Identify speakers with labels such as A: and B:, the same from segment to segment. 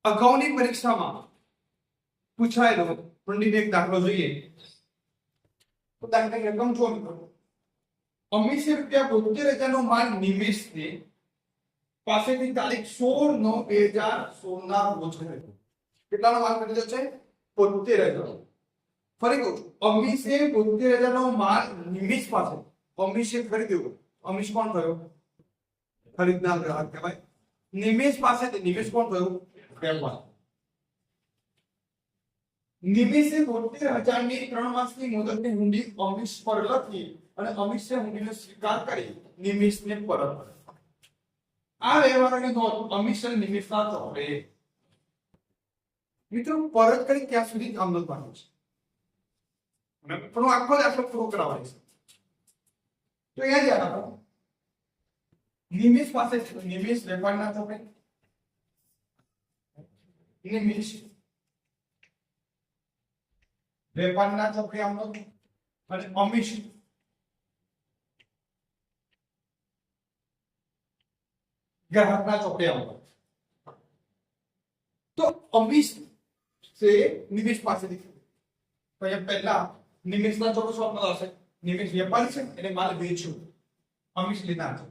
A: અગાઉની પરીક્ષામાં પૂછાયેલો હુંડીનો એક દાખલો જોઈએ તો દાખલાની રકમ જો મિત્રો 19,72,000 નો માલ નિમેશને પાસેથી તારીખ 16/9/2016 ના રોજ ખરીદ્યો. કેટલાનો માલ ખરીદ્યો છે? 72,000. ફરી કહું છું, 19,72,000 નો માલ નિમેશ પાસે અમીશે ખરીદ્યો. અમીશ કોણ થયો? ખરીદનાર ગ્રાહક કહેવાય. નિમેશ પાસેથી નિમેશ કોણ થયો? વેપાર. નિમેશે 72,000 ની 3 માસની મુદતની હુંડી અમીશ પર લખી અને અમીશે હુંડીનો સ્વીકાર કરી નિમેશને પરત કરી. આ વ્યવહારની નોંધ અમીશ અને નિમેશના ચોપડે મિત્રો પરત કરી ત્યાં સુધી કામ નોંધવાનું છે. અને પણ આખો દાખલો પૂરો કરાવવાનો છે. તો અહીંયા ધ્યાન આપો. નિમેશ પાસે નિમેશ વેપારના ચોપડે નિમેશ વેપારના ચોપડે આમ અને અમીશ ગ્રાહકના ચોપડે આમ. તો અમીશ से નિમેશ પાસેથી તો એ પહેલા નિમેશના ચોપડે શું હશે? નિમેશ વેપારી છે એટલે માલ વેચ્યો. અમીશ લેનાર છે.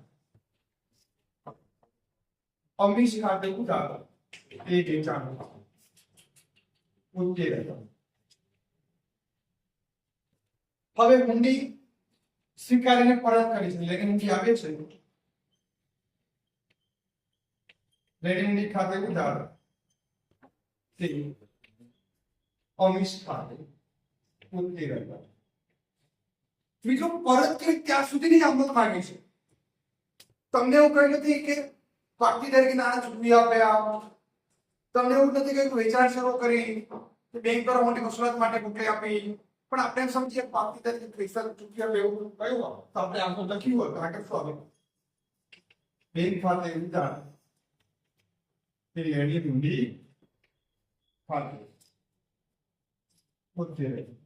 A: અમીશ ખાતે ઉધાર એ વેચાણ ઉદ્ધેય રકમ. હવે હુંડી સ્વીકારીને પરત કરી છે. લેકિન હુંડી આવે છે. લેકિન હુંડી ખાતે ઉધાર તે અમીશ ખાતે ઉદ્ધેય રકમ. બીજો પરત કરી ત્યાં સુધીની અમલ માંગે છે. તમને એવું કહ્યું નથી કે પાટીદારી નાણાં ચૂકવી આપ્યા. તમને એવું નથી કે વેચાણ શરૂ કરી બેંક પર મોટી વસૂલાત માટે મોકલી આપી. પણ આપણે એમ સમજીએ પાટીદારી પૈસા ચૂકવી આપે એવું કહ્યું તો આપણે આમ લખ્યું હોય આગળ શું આવે? બેંક ખાતે ઉધાર તે લેણી હુંડી ખાતે ઉદ્ધેય રકમ.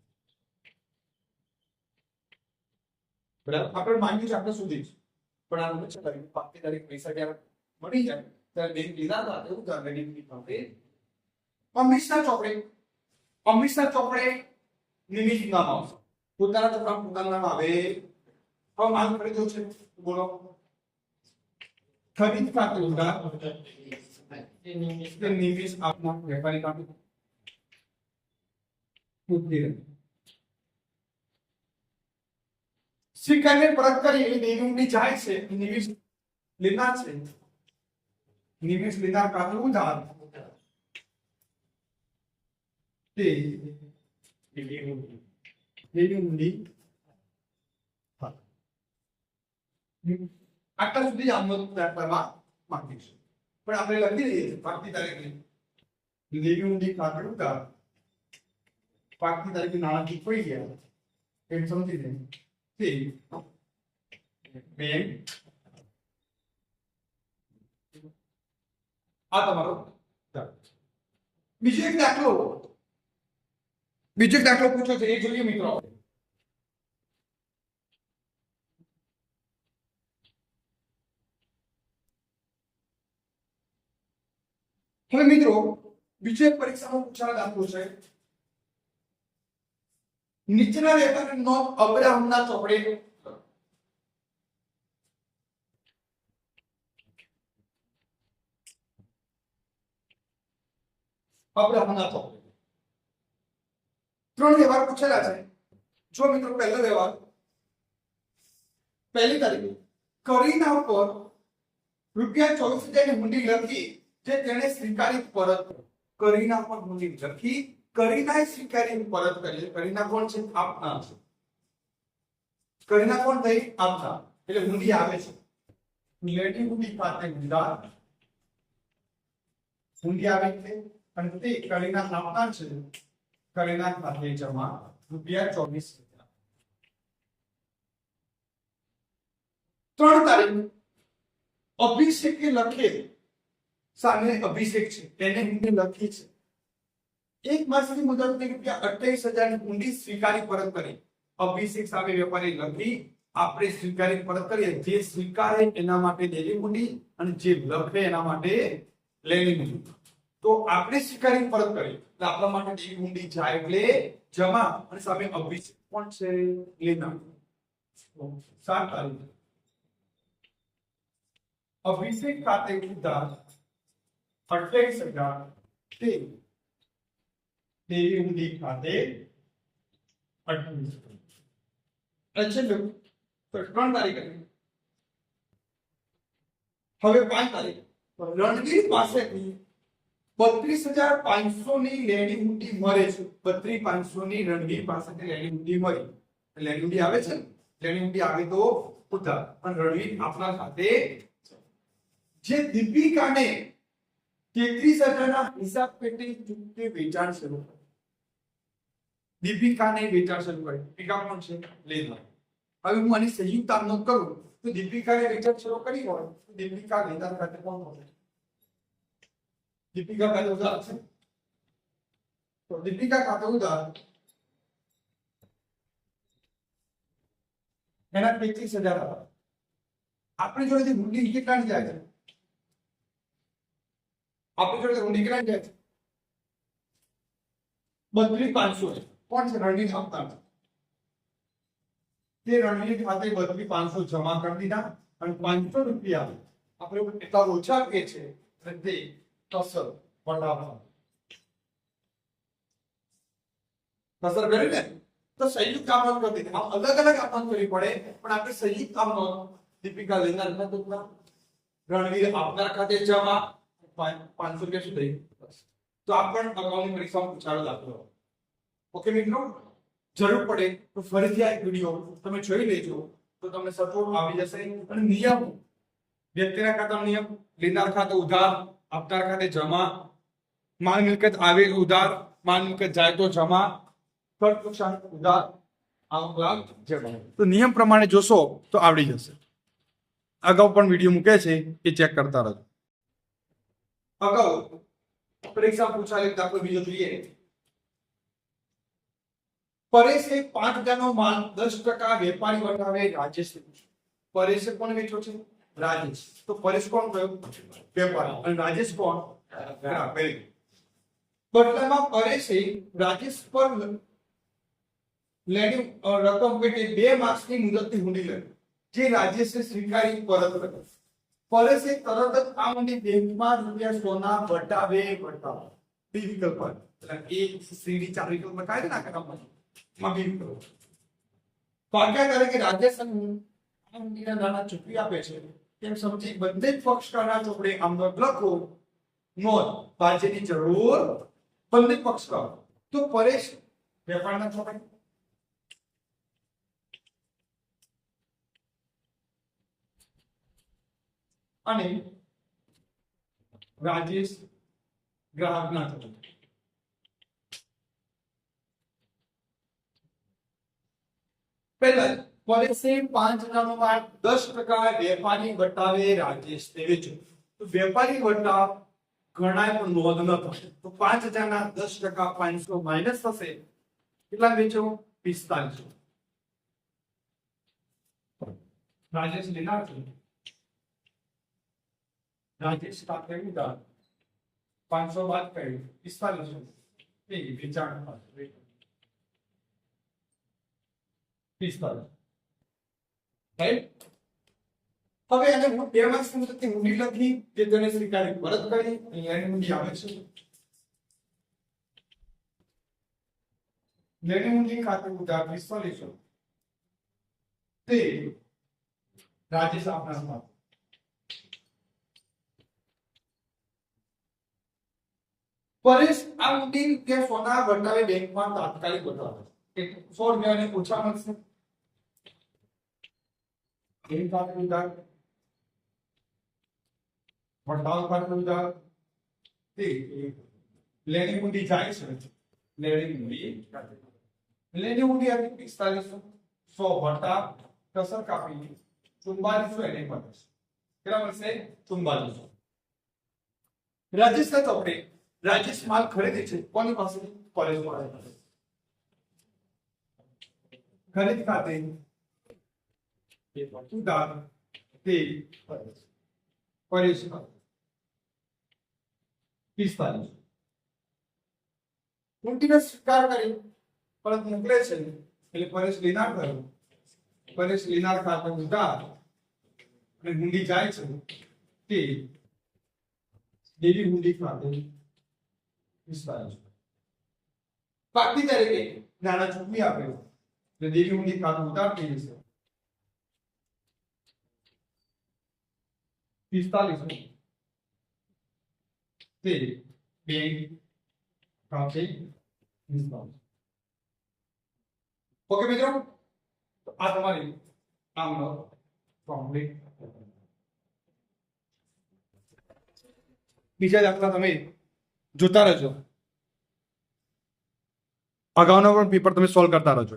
A: બરાબર. આપણે માંગ્યું છે આપણે સુધી જ પણ આ છે પાટીદારી પૈસા ક્યારે મળી જાય ત્યારે બેંક લીધા હતા એવું તો લેણી ખાતે અમીશના ચોપડે નિમેશ નામ આવશે. પોતાના ચોપડા પોતાનું નામ આવે. હવે માલ ખરીદ્યો છે બોલો ખરીદ ખાતે ઉધાર નિમેશ આપના વેપારી ખાતે ઉદ્ધેય રકમ. સ્વીકારીને પરત કરી એટલે દેવી જાય છે. નિમેશ લેનાર છે. નિમેશ લેનાર ખાતે ઉધાર તે આટલા સુધી આમ દાખલામાં માંગીશું. પણ આપણે લખી દઈએ પાકતી તારીખ લેવી ઊંડી ખાતે ઉધાર પાકતી તારીખ નાણાકીય પડી ગયા એમ સમજી દે તે બેંક. આ તમારો બીજો એક દાખલો પૂછો છે એ જોઈએ મિત્રો. હવે મિત્રો બીજો એક પરીક્ષામાં પૂછાયેલો દાખલો છે. નીચેના વેપારની નોંધ અબ્રાહમના ચોપડે ત્રણ વ્યવહાર પૂછેલા છે. જો મિત્રો પહેલો વ્યવહાર પહેલી તારીખે કરીના ઉપર ₹24,000 ની હુંડી લખી જે તેણે સ્વીકારી પરત કરીના ઉપર હુંડી લખી કરીનાએ સ્વીકારી પરત કરી. કરીના કોણ છે? આપના છે. કરીના કોણ થઈ? આપના. એટલે હુંડી આવે છે. લેટી હુંડી ખાતે ઉધાર હુંડી આવે છે અને તે કરીના આપના છે. કરીના ખાતે જમા ₹24,000. 3 તારીખ અભિષેકે લખે સામે અભિષેક છે તેને હુંડી લખી છે. 1 માસની મુદતની ₹28,000 ની હુંડી સ્વીકારી પરત કરી. અભિષેક સામે વેપારી લખી આપણે સ્વીકારી પરત કરીએ. જે સ્વીકારે એના માટે દેલી હુંડી અને જે લખે એના માટે લેણી હુંડી. તો આપણે સ્વીકારી પરત કરી એટલે આપણા માટે ડી ઊંડી જાય એટલે જમા અને સામે અભિષેક કોણ છે લેનાર 7 તારીખ અભિષેક ખાતે ઉધાર 28,000 તે દેવી ઊંડી ખાતે 28,000 अच्छा लो तो 3 તારીખ હતી હવે 5 તારીખ રણવીર પાસેથી 32,500 ની લેણી ઊંડી મળે છે 32,500 ની રણવીર પાસેથી લેણી ઊંડી મળી લેણી ઊંડી આવે છે લેણી ઊંડી આવે તો ઉધાર અને રણવીર આપણા ખાતે જે દીપિકાને 33,000 ના હિસાબ પેટી ચૂકતે વેચાણ શરૂ કર્યું દીપિકાને વેચાણ શરૂ કર્યું દીપિકા કોણ છે લેનાર હવે હું આની સંયુક્ત આમનો કરું તો દીપિકાએ વેચાણ શરૂ કરી હોય તો દીપિકા લેનાર ખાતે કોણ હશે દીપિકા ખાતે ઉધાર છે તો દીપિકા ખાતે ઉધાર એના 33,000 હતા આપણી જોડે ઊંડી કેટલાની જાય છે આપણી જોડે ઊંડી કેટલાની જાય છે 32,500 કોણ છે રણવીર આપતા તે રણવીર ખાતે 32,500 જમા કરી દીધા અને 500 રૂપિયા આપણે એટલા ઓછા કે છે તે કસર વટાવા કસર કરી ને તો સંયુક્ત કામ કરી દીધી આમ અલગ અલગ આપણ કરવી પડે પણ આપણે સંયુક્ત કામ દીપિકા લેનાર ના તો રણવીર આપનાર ખાતે જમા 500 રૂપિયા સુધી તો આપણ અગાઉની પરીક્ષામાં પૂછાયેલો દાખલો ઓકે મિત્રો જરૂર પડે તો ફરીથી આ વિડિયો તમે જોઈ લેજો તો તમને સચોટ આવી જશે અને નિયમ વ્યક્તિના ખાતાનો નિયમ લેનાર ખાતે ઉધાર આપનાર ખાતે જમા માલ મિલકત આવે ઉધાર માલ મિલકત જાય તો જમા કર નુકસાન ઉધાર આવક જમા તો નિયમ પ્રમાણે જોશો તો આવડી જશે અગાઉ પણ વિડિયો મૂકે છે એ ચેક કરતા રહેજો અગાઉ પરીક્ષા પૂછાયેલ દાખલો બીજો જોઈએ પરેશે 5,000 નો માલ 10% વેપારી વટાવે રાજેશ પરેશે કોણ વેચ્યો છે રાજેશ તો પરેશ કોણ કયો વેપારી અને રાજેશ કોણ ગ્રાહક બદલામાં પરેશે રાજેશ પર લેણી રકમ પેટે 2 માસની મુદતની હુંડી લે જે રાજેશે સ્વીકારી પરત કરી પરેશે તરત જ આ હુંડી બેંકમાં રૂપિયા સોના વટાવે બી વિકલ્પ એટલે એ સીડી 4 વિકલ્પ કાઢી નાખે આપણે ભાગ્યા કરે કે રાજેશ હુંડીના નાના ચૂકવી આપે છે તેમ સમજી બંને પક્ષકારના ચોપડે આમ લખો નોંધ ભાજ્યની જરૂર બંને પક્ષકાર તો પરેશ વેપારના ચોપડે અને રાજેશ ગ્રાહકના ચોપડે પહેલા પરેશે 5,000 નો માલ 10% વેપારી વટાવે રાજેશ ને વેચ્યો તો વેપારી વટા ગણાય પણ નોંધ ન થશે તો 5,000 ના 10% 500 માઈનસ થશે કેટલા વેચો 45 રાજેશ લેનાર છે રાજેશ સાથે ઉધાર 500 બાદ કરી 45 એ વેચાણ થશે 45 રાઈટ હવે એને હું 2 માસની મુદતની હુંડી લખી તે તેને સ્વીકારી પરત કરી અહીંયા એની હુંડી આવે છે લેણી હુંડી ખાતે ઉધાર 45 તે રાજેશ આપના માં પરેશ આ હુંડી કે સોના વટાવે બેંકમાં તાત્કાલિક વટાવે 100 રૂપિયાને ઓછા મળશે બેંક ખાતે ઉધાર વટાવ ખાતે ઉધાર તે લેણી હુંડી જાય છે લેણી હુંડી હતી 4500 100 વટા કસર કાપી 4400 એને મળશે કેટલા મળશે 4400 રાજેશ ના ચોપડે રાજેશ માલ ખરીદે છે કોની પાસે પરેશ પાસે ખરીદ ખાતે ઉધાર તે પરેશ 45 ઊંટીને સ્વીકાર કરી પરત મોકલે છે એટલે પરેશ લીનાર થયો. પરેશ લીનાર ખાતે ઉતાર અને હુંડી જાય છે તે દેવી હુંડી ખાતે 45 પાકી તરીકે નાના ચૂકવી આપે એટલે દેવી હુંડી ખાતે ઉતાર થઈ જશે 45 તે બેંક ખાતે 45. ઓકે મિત્રો, તો આ તમારી આમનો કોમ્પ્લીટ. બીજા દાખલા તમે જોતા રહેજો, અગાઉના પણ પેપર તમે સોલ્વ કરતા રહેજો.